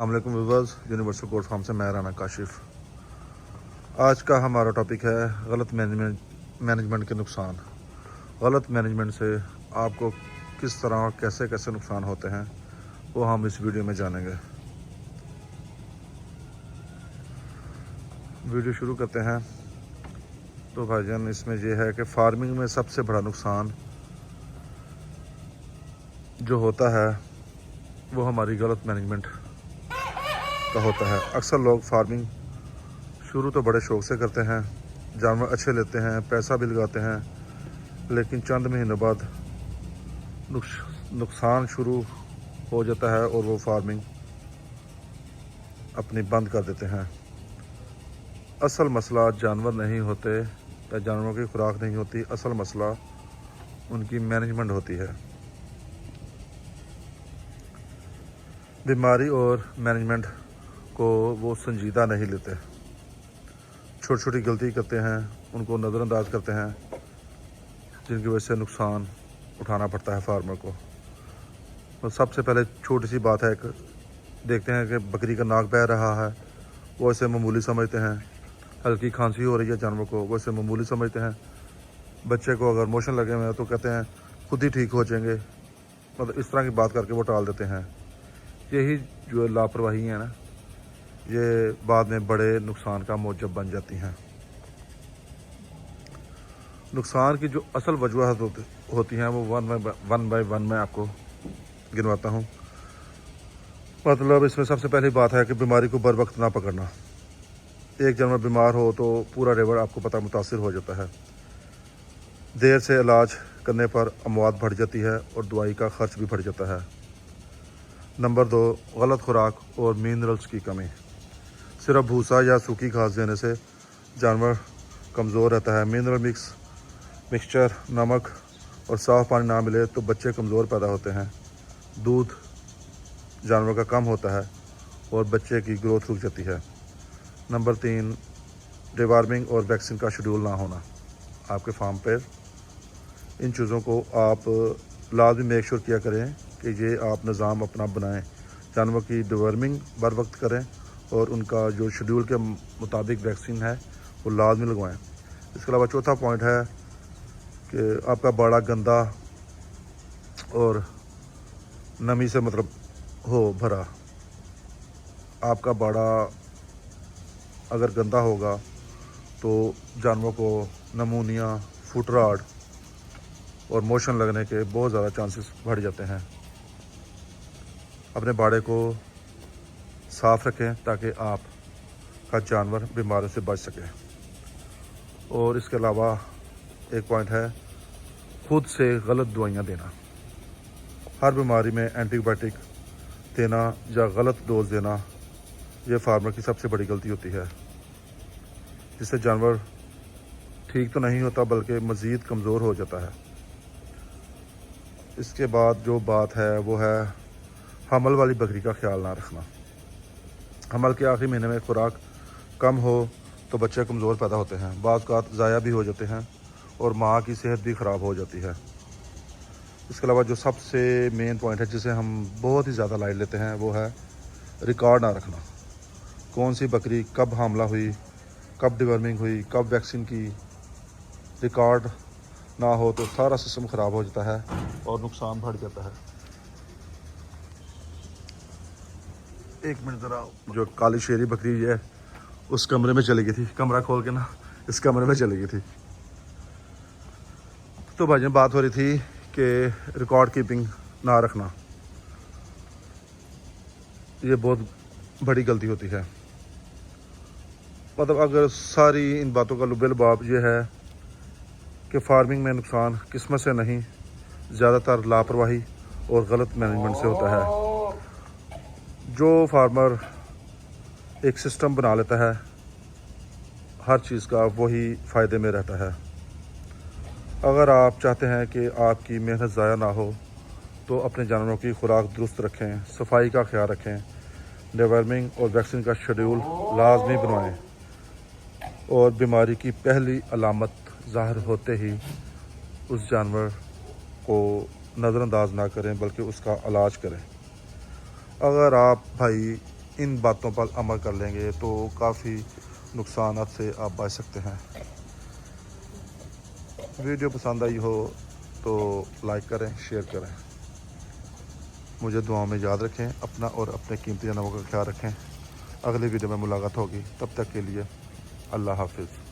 السلام علیکم viewers, universal گوٹ form سے میں رانا کاشف۔ آج کا ہمارا ٹاپک ہے غلط مینجمنٹ کے نقصان۔ غلط مینجمنٹ سے آپ کو کس طرح کیسے نقصان ہوتے ہیں وہ ہم اس ویڈیو میں جانیں گے۔ ویڈیو شروع کرتے ہیں۔ تو بھائی جان، اس میں یہ ہے کہ فارمنگ میں سب سے بڑا نقصان جو ہوتا ہے وہ ہماری غلط مینجمنٹ کا ہوتا ہے۔ اکثر لوگ فارمنگ شروع تو بڑے شوق سے کرتے ہیں، جانور اچھے لیتے ہیں، پیسہ بھی لگاتے ہیں، لیکن چند مہینوں بعد نقصان شروع ہو جاتا ہے اور وہ فارمنگ اپنی بند کر دیتے ہیں۔ اصل مسئلہ جانور نہیں ہوتے یا جانوروں کی خوراک نہیں ہوتی، اصل مسئلہ ان کی مینجمنٹ ہوتی ہے۔ بیماری اور مینجمنٹ کو وہ سنجیدہ نہیں لیتے، چھوٹی چھوٹی غلطی کرتے ہیں، ان کو نظر انداز کرتے ہیں، جن کی وجہ سے نقصان اٹھانا پڑتا ہے فارمر کو۔ تو سب سے پہلے چھوٹی سی بات ہے کہ دیکھتے ہیں کہ بکری کا ناک بہہ رہا ہے، وہ اسے معمولی سمجھتے ہیں۔ ہلکی کھانسی ہو رہی ہے جانور کو، وہ اسے معمولی سمجھتے ہیں۔ بچے کو اگر موشن لگے ہوئے ہیں تو کہتے ہیں خود ہی ٹھیک ہو جائیں گے، مطلب اس طرح کی بات کر کے وہ ٹال دیتے ہیں۔ یہی جو لاپرواہی ہے نا، یہ بعد میں بڑے نقصان کا موجب بن جاتی ہیں۔ نقصان کی جو اصل وجوہات ہوتی ہیں وہ ون بائی ون میں آپ کو گنواتا ہوں۔ مطلب اس میں سب سے پہلی بات ہے کہ بیماری کو بر وقت نہ پکڑنا۔ ایک جانور بیمار ہو تو پورا ریوڑ آپ کو پتہ متاثر ہو جاتا ہے۔ دیر سے علاج کرنے پر اموات بڑھ جاتی ہے اور دوائی کا خرچ بھی بڑھ جاتا ہے۔ نمبر 2، غلط خوراک اور منرلز کی کمی۔ صرف بھوسا یا سوکھی گھاس دینے سے جانور کمزور رہتا ہے۔ منرل مکسچر، نمک اور صاف پانی نہ ملے تو بچے کمزور پیدا ہوتے ہیں، دودھ جانور کا کم ہوتا ہے اور بچے کی گروتھ رک جاتی ہے۔ نمبر 3، ڈیوارمنگ اور ویکسین کا شیڈول نہ ہونا۔ آپ کے فارم پر ان چیزوں کو آپ لازمی میک شور کیا کریں کہ یہ آپ نظام اپنا بنائیں، جانور کی ڈیوارمنگ بر وقت کریں اور ان کا جو شیڈول کے مطابق ویکسین ہے وہ لازمی لگوائیں۔ اس کے علاوہ چوتھا پوائنٹ ہے کہ آپ کا باڑا گندا اور نمی سے ہو بھرا۔ آپ کا باڑا اگر گندا ہوگا تو جانوروں کو نمونیا، فوٹ راٹ اور موشن لگنے کے بہت زیادہ چانسز بڑھ جاتے ہیں۔ اپنے باڑے کو صاف رکھیں تاکہ آپ کا جانور بیماریوں سے بچ سکے۔ اور اس کے علاوہ ایک پوائنٹ ہے خود سے غلط دوائیاں دینا۔ ہر بیماری میں اینٹی بائیوٹک دینا یا غلط ڈوز دینا یہ فارمر کی سب سے بڑی غلطی ہوتی ہے، جس سے جانور ٹھیک تو نہیں ہوتا بلکہ مزید کمزور ہو جاتا ہے۔ اس کے بعد جو بات ہے وہ ہے حمل والی بکری کا خیال نہ رکھنا۔ حمل کے آخری مہینے میں خوراک کم ہو تو بچے کمزور پیدا ہوتے ہیں، بعض اوقات ضائع بھی ہو جاتے ہیں اور ماں کی صحت بھی خراب ہو جاتی ہے۔ اس کے علاوہ جو سب سے مین پوائنٹ ہے جسے ہم بہت ہی زیادہ لائٹ لیتے ہیں وہ ہے ریکارڈ نہ رکھنا۔ کون سی بکری کب حاملہ ہوئی، کب ڈیورمنگ ہوئی، کب ویکسین کی، ریکارڈ نہ ہو تو سارا سسٹم خراب ہو جاتا ہے اور نقصان بڑھ جاتا ہے۔ ایک منٹ ذرا، جو کالی شیری بکری ہے اس کمرے میں چلی گئی تھی، کمرہ کھول کے نا اس کمرے میں چلی گئی تھی۔ تو بھائی جان بات ہو رہی تھی کہ ریکارڈ کیپنگ نہ رکھنا، یہ بہت بڑی غلطی ہوتی ہے۔ مطلب اگر ساری ان باتوں کا لب لباب یہ ہے کہ فارمنگ میں نقصان قسمت سے نہیں، زیادہ تر لاپرواہی اور غلط مینجمنٹ سے ہوتا ہے۔ جو فارمر ایک سسٹم بنا لیتا ہے ہر چیز کا، وہی فائدے میں رہتا ہے۔ اگر آپ چاہتے ہیں کہ آپ کی محنت ضائع نہ ہو تو اپنے جانوروں کی خوراک درست رکھیں، صفائی کا خیال رکھیں، ڈیورمنگ اور ویکسین کا شیڈول لازمی بنوائیں اور بیماری کی پہلی علامت ظاہر ہوتے ہی اس جانور کو نظر انداز نہ کریں بلکہ اس کا علاج کریں۔ اگر آپ بھائی ان باتوں پر عمل کر لیں گے تو کافی نقصانات سے آپ بچ سکتے ہیں۔ ویڈیو پسند آئی ہو تو لائک کریں، شیئر کریں، مجھے دعاؤں میں یاد رکھیں، اپنا اور اپنے قیمتی جانوروں کا خیال رکھیں۔ اگلی ویڈیو میں ملاقات ہوگی، تب تک کے لیے اللہ حافظ۔